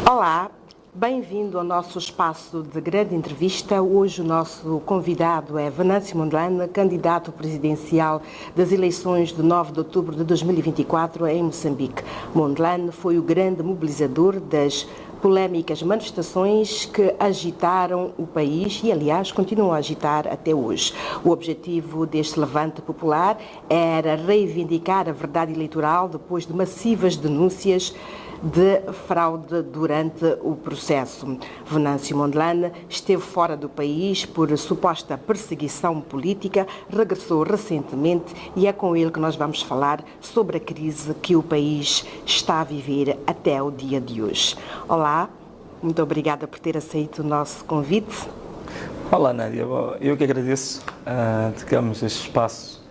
Olá, bem-vindo ao nosso espaço de grande entrevista. Hoje o nosso convidado é Venâncio Mondlane, candidato presidencial das eleições de 9 de outubro de 2024 em Moçambique. Mondlane foi o grande mobilizador das polêmicas manifestações que agitaram o país e, aliás, continuam a agitar até hoje. O objetivo deste levante popular era reivindicar a verdade eleitoral depois de massivas denúncias de fraude durante o processo. Venâncio Mondlane esteve fora do país por suposta perseguição política, regressou recentemente e é com ele que nós vamos falar sobre a crise que o país está a viver até o dia de hoje. Olá, muito obrigada por ter aceito o nosso convite. Olá, Nádia. Eu que agradeço. Temos este espaço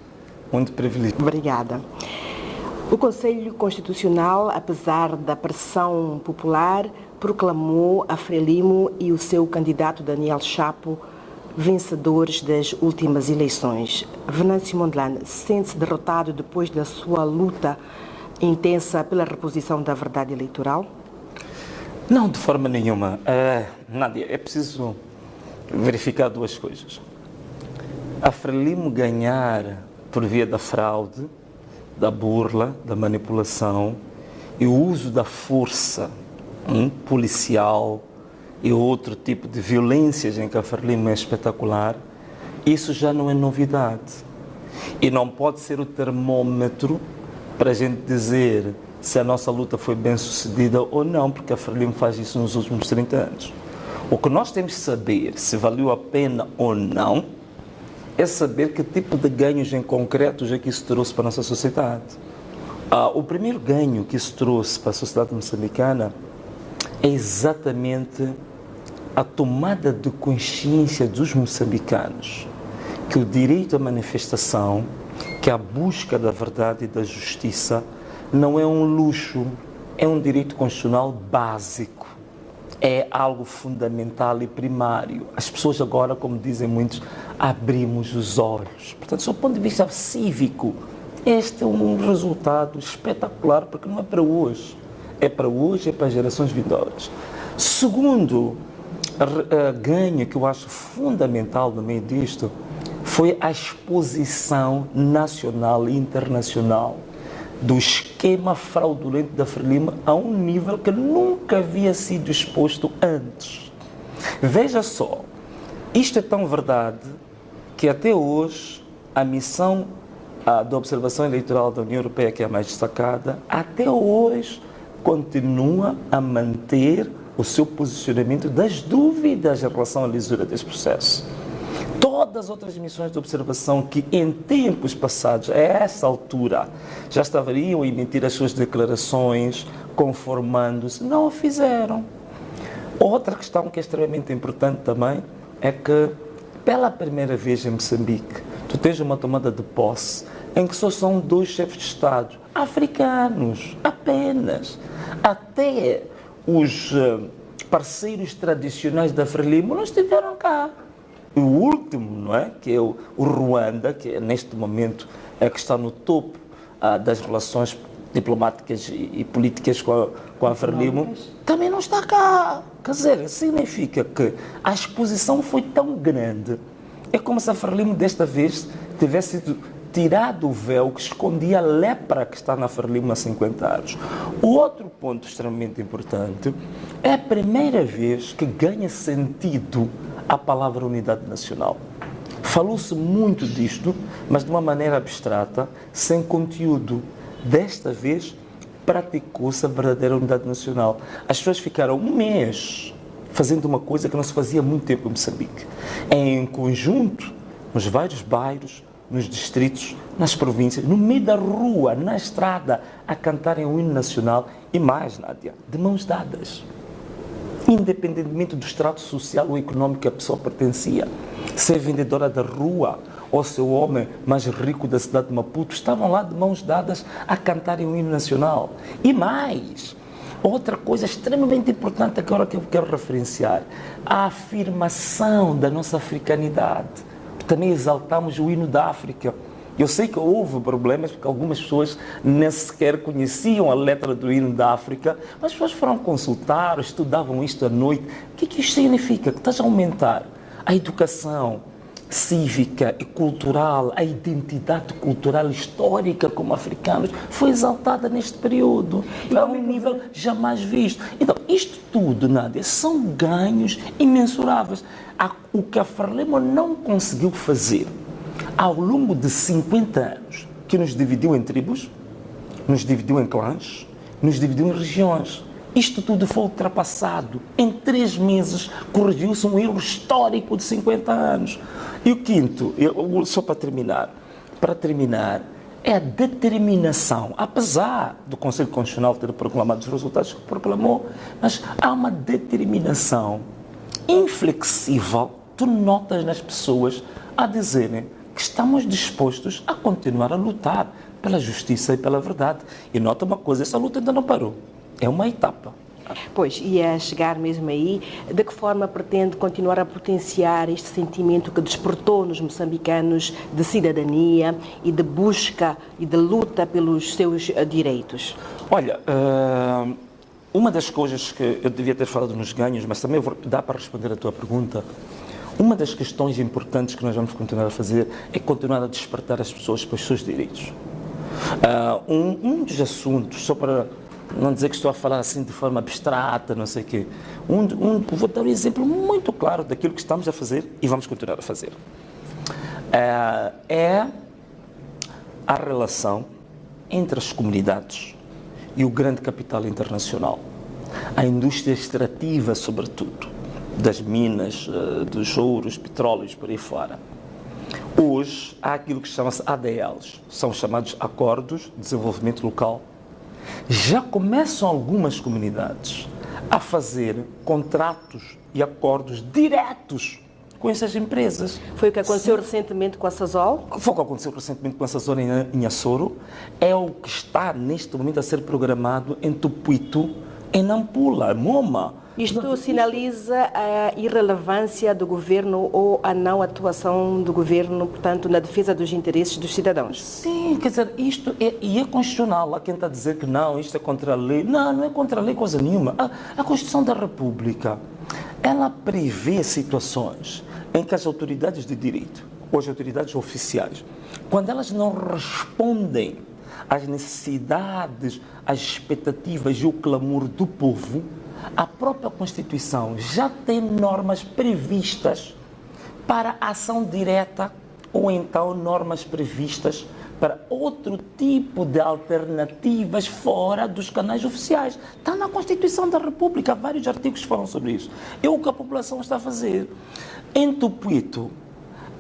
muito privilegiado. Obrigada. O Conselho Constitucional, apesar da pressão popular, proclamou a Frelimo e o seu candidato Daniel Chapo vencedores das últimas eleições. Venâncio Mondlane sente-se derrotado depois da sua luta intensa pela reposição da verdade eleitoral? Não, de forma nenhuma. Nádia, é preciso verificar duas coisas. A Frelimo ganhar por via da fraude, da burla, da manipulação e o uso da força policial e outro tipo de violências em que a Frelimo é espetacular, isso já não é novidade. E não pode ser o termômetro para a gente dizer se a nossa luta foi bem sucedida ou não, porque a Frelimo faz isso nos últimos 30 anos. O que nós temos de saber se valeu a pena ou não é saber que tipo de ganhos em concretos é que isso trouxe para a nossa sociedade. O primeiro ganho que isso trouxe para a sociedade moçambicana é exatamente a tomada de consciência dos moçambicanos que o direito à manifestação, que a busca da verdade e da justiça não é um luxo, é um direito constitucional básico. É algo fundamental e primário. As pessoas agora, como dizem muitos, abrimos os olhos. Portanto, do ponto de vista cívico, este é um resultado espetacular, porque não é para hoje. É para hoje, é para as gerações vindouras. Segundo ganho que eu acho fundamental no meio disto foi a exposição nacional e internacional do esquema fraudulento da Frelimo a um nível que nunca havia sido exposto antes. Veja só, isto é tão verdade que até hoje a missão da observação eleitoral da União Europeia, que é a mais destacada, até hoje continua a manter o seu posicionamento das dúvidas em relação à lisura desse processo. Todas as outras missões de observação que em tempos passados, a essa altura, já estariam a emitir as suas declarações, conformando-se, não o fizeram. Outra questão que é extremamente importante também é que, pela primeira vez em Moçambique, tu tens uma tomada de posse em que só são 2 chefes de Estado africanos, apenas. Até os parceiros tradicionais da Frelimo não estiveram cá. O último, não é? Que é o Ruanda, que neste momento é que está no topo das relações diplomáticas e políticas com a Frelimo, também não está cá. Quer dizer, significa que a exposição foi tão grande. É como se a Frelimo desta vez tivesse tirado o véu que escondia a lepra que está na Frelimo há 50 anos. O outro ponto extremamente importante é a primeira vez que ganha sentido a palavra unidade nacional. Falou-se muito disto, mas de uma maneira abstrata, sem conteúdo. Desta vez, praticou-se a verdadeira unidade nacional. As pessoas ficaram um mês fazendo uma coisa que não se fazia há muito tempo em Moçambique. Em conjunto, nos vários bairros, nos distritos, nas províncias, no meio da rua, na estrada, a cantarem o hino nacional e mais, Nádia, de mãos dadas. Independentemente do extrato social ou econômico que a pessoa pertencia, ser vendedora da rua ou ser o homem mais rico da cidade de Maputo, estavam lá de mãos dadas a cantarem o hino nacional. E mais, outra coisa extremamente importante agora que eu quero referenciar, a afirmação da nossa africanidade. Também exaltamos o hino da África. Eu sei que houve problemas porque algumas pessoas nem sequer conheciam a letra do hino da África, mas as pessoas foram consultar, estudavam isto à noite. O que isto significa? Que estás a aumentar a educação cívica e cultural, a identidade cultural histórica como africanos foi exaltada neste período a um nível jamais visto. Então, isto tudo, Nádia, são ganhos imensuráveis. O que a Frelimo não conseguiu fazer ao longo de 50 anos, que nos dividiu em tribos, nos dividiu em clãs, nos dividiu em regiões. Isto tudo foi ultrapassado. Em 3 meses corrigiu-se um erro histórico de 50 anos. E o quinto, só para terminar, é a determinação, apesar do Conselho Constitucional ter proclamado os resultados que proclamou, mas há uma determinação inflexível, tu notas nas pessoas a dizerem que estamos dispostos a continuar a lutar pela justiça e pela verdade. E nota uma coisa, essa luta ainda não parou. É uma etapa. Pois, e a chegar mesmo aí, de que forma pretende continuar a potenciar este sentimento que despertou nos moçambicanos de cidadania e de busca e de luta pelos seus direitos? Olha, uma das coisas que eu devia ter falado nos ganhos, mas também dá para responder a tua pergunta. Uma das questões importantes que nós vamos continuar a fazer é continuar a despertar as pessoas para os seus direitos. Um dos assuntos, só para não dizer que estou a falar assim de forma abstrata, não sei o quê, vou dar um exemplo muito claro daquilo que estamos a fazer e vamos continuar a fazer. É a relação entre as comunidades e o grande capital internacional. A indústria extrativa, sobretudo, das minas, dos ouros, petróleos, por aí fora. Hoje, há aquilo que chama-se ADLs, são chamados Acordos de Desenvolvimento Local. Já começam algumas comunidades a fazer contratos e acordos diretos com essas empresas. Foi o que aconteceu recentemente com a Sasol? Foi o que aconteceu recentemente com a Sasol em Açoro. É o que está neste momento a ser programado em Tupuito, em Nampula, Moma. Isto sinaliza a irrelevância do governo ou a não atuação do governo, portanto, na defesa dos interesses dos cidadãos? Sim, quer dizer, isto é constitucional. Há quem está a dizer que não, isto é contra a lei. Não, não é contra a lei coisa nenhuma. A Constituição da República, ela prevê situações em que as autoridades de direito, ou as autoridades oficiais, quando elas não respondem às necessidades, às expectativas e o clamor do povo, a própria Constituição já tem normas previstas para ação direta ou então normas previstas para outro tipo de alternativas fora dos canais oficiais. Está na Constituição da República, vários artigos falam sobre isso. É o que a população está a fazer. Em Tupuito,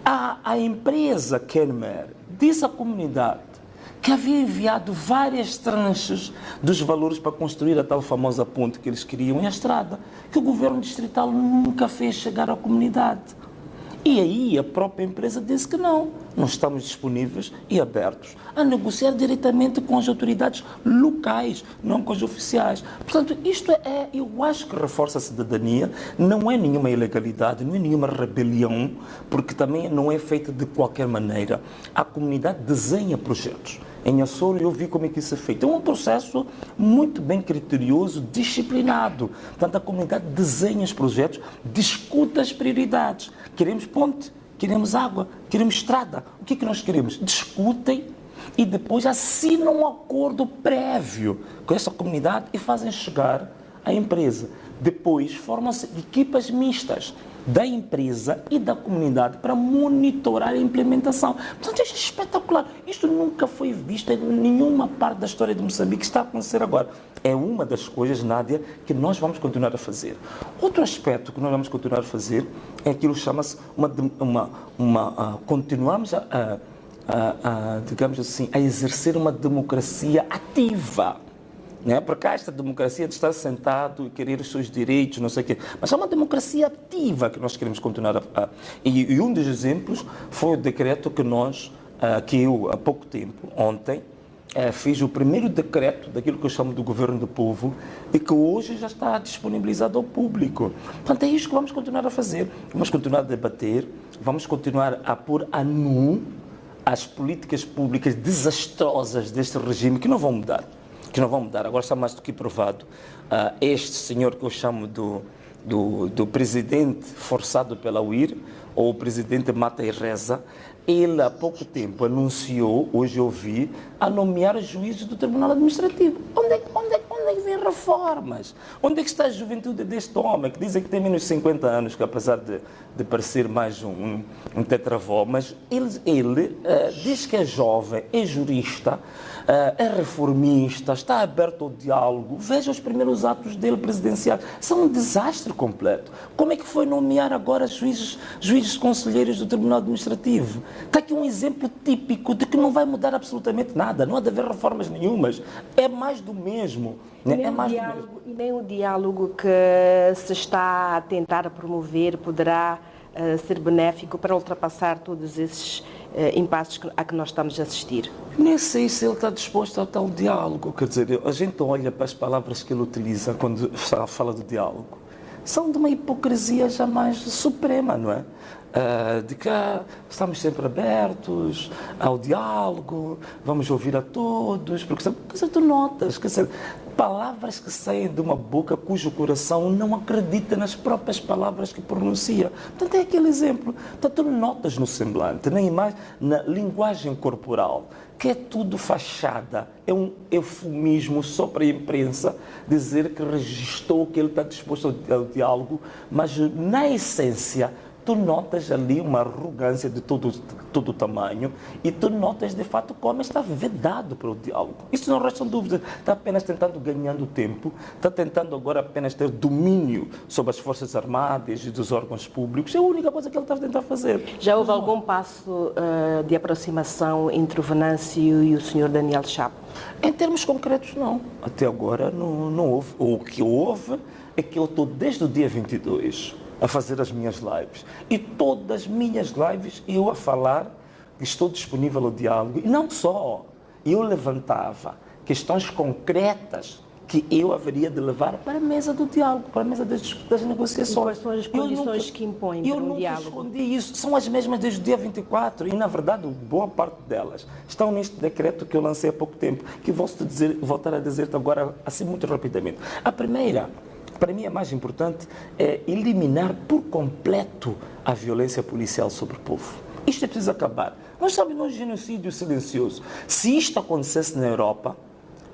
a empresa Kenmer disse à comunidade que havia enviado várias tranches dos valores para construir a tal famosa ponte que eles queriam e a estrada, que o governo distrital nunca fez chegar à comunidade. E aí a própria empresa disse que não estamos disponíveis e abertos a negociar diretamente com as autoridades locais, não com as oficiais. Portanto, isto eu acho que reforça a cidadania, não é nenhuma ilegalidade, não é nenhuma rebelião, porque também não é feita de qualquer maneira. A comunidade desenha projetos. Em Açoro eu vi como é que isso é feito. É um processo muito bem criterioso, disciplinado. Portanto, a comunidade desenha os projetos, discute as prioridades. Queremos ponte, queremos água, queremos estrada. O que é que nós queremos? Discutem e depois assinam um acordo prévio com essa comunidade e fazem chegar à empresa. Depois formam-se equipas mistas da empresa e da comunidade para monitorar a implementação. Portanto, isto é espetacular. Isto nunca foi visto em nenhuma parte da história de Moçambique que está a acontecer agora. É uma das coisas, Nádia, que nós vamos continuar a fazer. Outro aspecto que nós vamos continuar a fazer é aquilo que chama-se continuamos digamos assim, a exercer uma democracia ativa. Né? Porque há esta democracia de estar sentado e querer os seus direitos, não sei o quê. Mas há uma democracia ativa que nós queremos continuar E um dos exemplos foi o decreto que eu, há pouco tempo, ontem, fiz o primeiro decreto daquilo que eu chamo do governo do povo e que hoje já está disponibilizado ao público. Portanto, é isto que vamos continuar a fazer. Vamos continuar a debater, vamos continuar a pôr a nu às políticas públicas desastrosas deste regime que não vão mudar. Agora está mais do que provado. Este senhor que eu chamo do presidente forçado pela UIR, ou o presidente Mata e Reza, ele há pouco tempo anunciou, hoje eu vi, a nomear juízes do Tribunal Administrativo. Onde é que vem reformas? Onde é que está a juventude deste homem, que dizem que tem menos de 50 anos, que apesar de parecer mais um tetravó, mas ele diz que é jovem, é jurista, é reformista, está aberto ao diálogo. Veja os primeiros atos dele presidenciais. São um desastre completo. Como é que foi nomear agora juízes conselheiros do Tribunal Administrativo? Está aqui um exemplo típico de que não vai mudar absolutamente nada. Não há de haver reformas nenhumas. É mais do mesmo. E nem o diálogo que se está a tentar promover poderá ser benéfico para ultrapassar todos esses impasses a que nós estamos a assistir. Nem sei se ele está disposto a tal diálogo. Quer dizer, a gente olha para as palavras que ele utiliza quando fala do diálogo. São de uma hipocrisia jamais suprema, não é? De que estamos sempre abertos ao diálogo, vamos ouvir a todos, porque tu notas, quer dizer, palavras que saem de uma boca cujo coração não acredita nas próprias palavras que pronuncia. Portanto, é aquele exemplo. Portanto, tu notas no semblante, na imagem, na linguagem corporal, que é tudo fachada, é um eufemismo só para a imprensa dizer que registou que ele está disposto ao diálogo, mas na essência tu notas ali uma arrogância de todo o tamanho e tu notas de fato como está vedado para o diálogo. Isso não resta dúvida. Está apenas tentando ganhando tempo, está tentando agora apenas ter domínio sobre as Forças Armadas e dos órgãos públicos. É a única coisa que ele está a tentar fazer. Já houve algum passo de aproximação entre o Venâncio e o Sr. Daniel Chapo? Em termos concretos, não. Até agora não houve. O que houve é que eu estou desde o dia 22 a fazer as minhas lives. E todas as minhas lives eu a falar que estou disponível ao diálogo. E não só. Eu levantava questões concretas que eu haveria de levar para a mesa do diálogo, para a mesa das negociações. Quais são as condições que impõem para um diálogo? Eu nunca escondi isso. São as mesmas desde o dia 24 e, na verdade, boa parte delas estão neste decreto que eu lancei há pouco tempo, que voltar a dizer-te agora, assim, muito rapidamente. A primeira, para mim, a mais importante é eliminar por completo a violência policial sobre o povo. Isto é preciso acabar. Nós estamos num genocídio silencioso. Se isto acontecesse na Europa,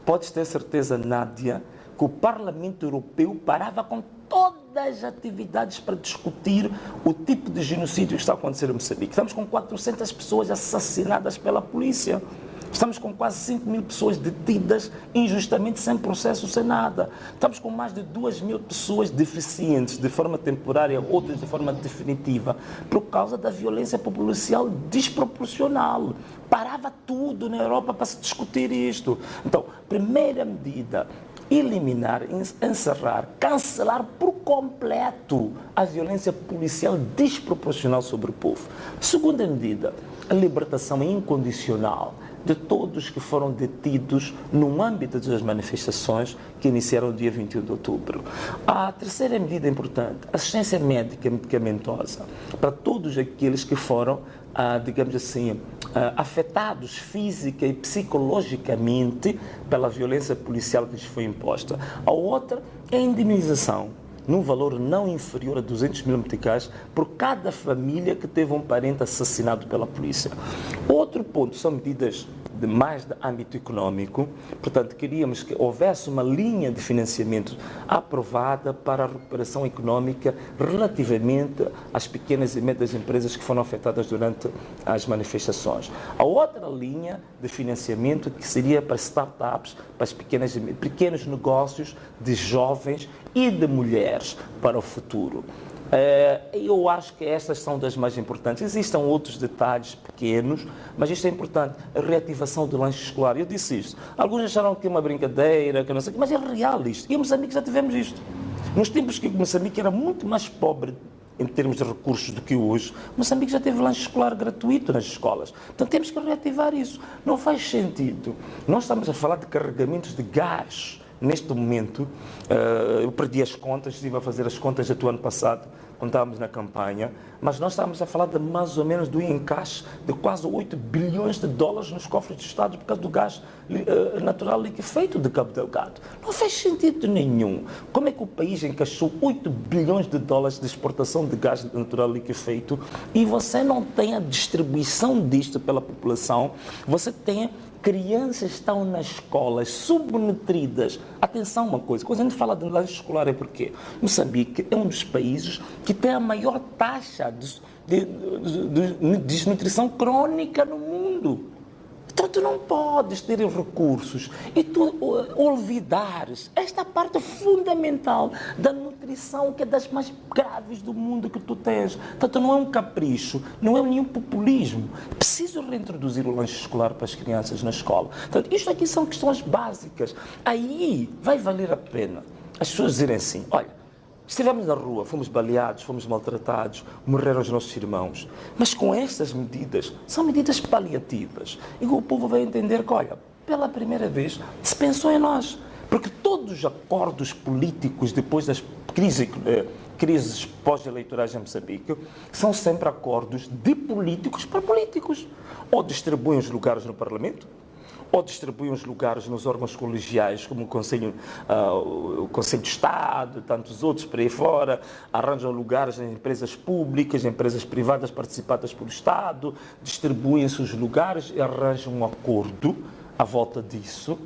podes ter certeza, Nádia, que o Parlamento Europeu parava com todas as atividades para discutir o tipo de genocídio que está a acontecer em Moçambique. Estamos com 400 pessoas assassinadas pela polícia. Estamos com quase 5 mil pessoas detidas injustamente, sem processo, sem nada. Estamos com mais de 2 mil pessoas deficientes de forma temporária, outras de forma definitiva, por causa da violência policial desproporcional. Parava tudo na Europa para se discutir isto. Então, primeira medida, eliminar, encerrar, cancelar por completo a violência policial desproporcional sobre o povo. Segunda medida, a libertação incondicional de todos que foram detidos no âmbito das manifestações que iniciaram no dia 21 de outubro. A terceira medida importante, assistência médica medicamentosa para todos aqueles que foram, digamos assim, afetados física e psicologicamente pela violência policial que lhes foi imposta. A outra é a indemnização, num valor não inferior a 200 mil meticais por cada família que teve um parente assassinado pela polícia. Outro ponto são medidas mais de âmbito econômico. Portanto, queríamos que houvesse uma linha de financiamento aprovada para a recuperação econômica relativamente às pequenas e médias empresas que foram afetadas durante as manifestações. A outra linha de financiamento que seria para startups, para os pequenos negócios de jovens e de mulheres para o futuro. Eu acho que estas são das mais importantes. Existem outros detalhes pequenos, mas isto é importante. A reativação do lanche escolar. Eu disse isto. Alguns acharam que é uma brincadeira, que não sei o quê, mas é real isto. E em Moçambique já tivemos isto. Nos tempos que Moçambique era muito mais pobre em termos de recursos do que hoje, Moçambique já teve lanche escolar gratuito nas escolas. Então temos que reativar isso. Não faz sentido. Nós estamos a falar de carregamentos de gás Neste momento, eu perdi as contas, estive a fazer as contas do ano passado, quando estávamos na campanha, mas nós estávamos a falar de mais ou menos do encaixe de quase 8 bilhões de dólares nos cofres do Estado por causa do gás natural liquefeito de Cabo Delgado. Não faz sentido nenhum. Como é que o país encaixou 8 bilhões de dólares de exportação de gás natural liquefeito e você não tem a distribuição disto pela população? Você tem crianças que estão nas escolas subnutridas. Atenção uma coisa, quando a gente fala de lanche escolar é porque Moçambique é um dos países que tem a maior taxa de desnutrição crônica no mundo. Então tu não podes ter os recursos e tu olvidares esta parte fundamental da nutrição, que é das mais graves do mundo que tu tens. Portanto, não é um capricho, não é nenhum populismo. Preciso reintroduzir o lanche escolar para as crianças na escola. Portanto, isto aqui são questões básicas. Aí vai valer a pena as pessoas dizerem assim, olha, estivemos na rua, fomos baleados, fomos maltratados, morreram os nossos irmãos. Mas com estas medidas, são medidas paliativas. E o povo vai entender que, olha, pela primeira vez se pensou em nós. Porque todos os acordos políticos depois das crises pós-eleitorais em Moçambique são sempre acordos de políticos para políticos. Ou distribuem os lugares no Parlamento, ou distribuem os lugares nos órgãos colegiais, como o Conselho de Estado, tantos outros por aí fora, arranjam lugares em empresas públicas, em empresas privadas participadas pelo Estado, distribuem-se os lugares e arranjam um acordo à volta disso,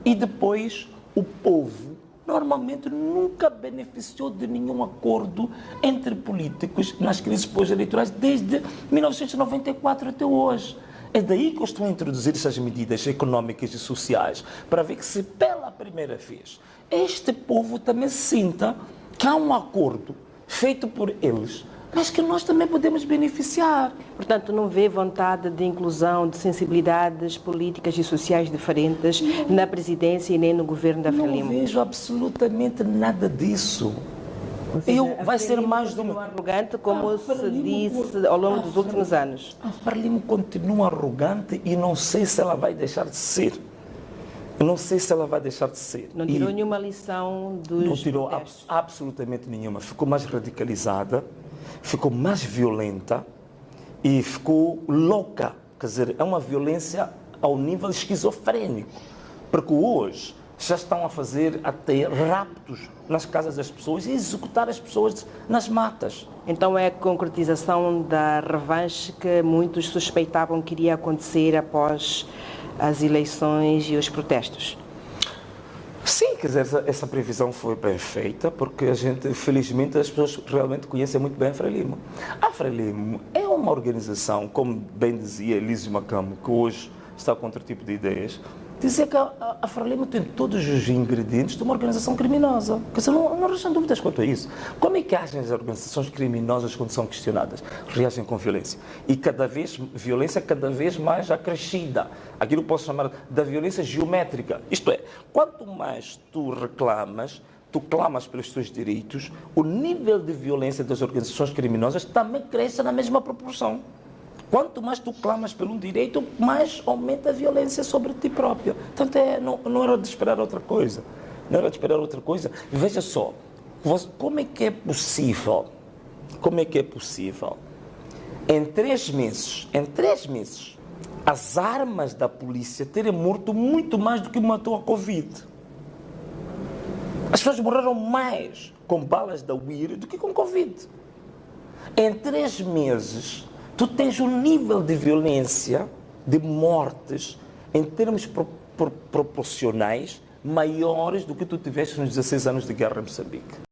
e depois o povo normalmente nunca beneficiou de nenhum acordo entre políticos nas crises pós-eleitorais desde 1994 até hoje. É daí que eu estou a introduzir essas medidas económicas e sociais, para ver que se pela primeira vez este povo também sinta que há um acordo feito por eles, mas que nós também podemos beneficiar. Portanto, não vê vontade de inclusão de sensibilidades políticas e sociais diferentes na presidência e nem no governo da Frelimo? Não vejo absolutamente nada disso. Vai ser mais de uma arrogante, como se disse ao longo dos últimos anos. A Frelimo continua arrogante e não sei se ela vai deixar de ser. Não sei se ela vai deixar de ser. Não tirou nenhuma lição dos Não tirou absolutamente nenhuma. Ficou mais radicalizada, ficou mais violenta e ficou louca. Quer dizer, é uma violência ao nível esquizofrénico. Porque hoje já estão a fazer até raptos nas casas das pessoas e executar as pessoas nas matas. Então é a concretização da revanche que muitos suspeitavam que iria acontecer após as eleições e os protestos? Sim, quer dizer, essa previsão foi bem feita, porque felizmente, as pessoas realmente conhecem muito bem a Frelimo. A Frelimo é uma organização, como bem dizia Elísio Macamo, que hoje está com outro tipo de ideias, dizer que a Frelimo tem todos os ingredientes de uma organização criminosa. Quer dizer, não restam dúvidas quanto a isso. Como é que agem as organizações criminosas quando são questionadas? Reagem com violência. E violência cada vez mais acrescida. Aquilo que posso chamar da violência geométrica. Isto é, quanto mais tu clamas pelos teus direitos, o nível de violência das organizações criminosas também cresce na mesma proporção. Quanto mais tu clamas pelo direito, mais aumenta a violência sobre ti próprio. Portanto, não era de esperar outra coisa. Não era de esperar outra coisa. Veja só, como é que é possível? Como é que é possível? Em 3 meses, as armas da polícia terem morto muito mais do que matou a Covid. As pessoas morreram mais com balas da UIR do que com Covid. Em 3 meses, tu tens um nível de violência, de mortes, em termos proporcionais, maiores do que tu tiveste nos 16 anos de guerra em Moçambique.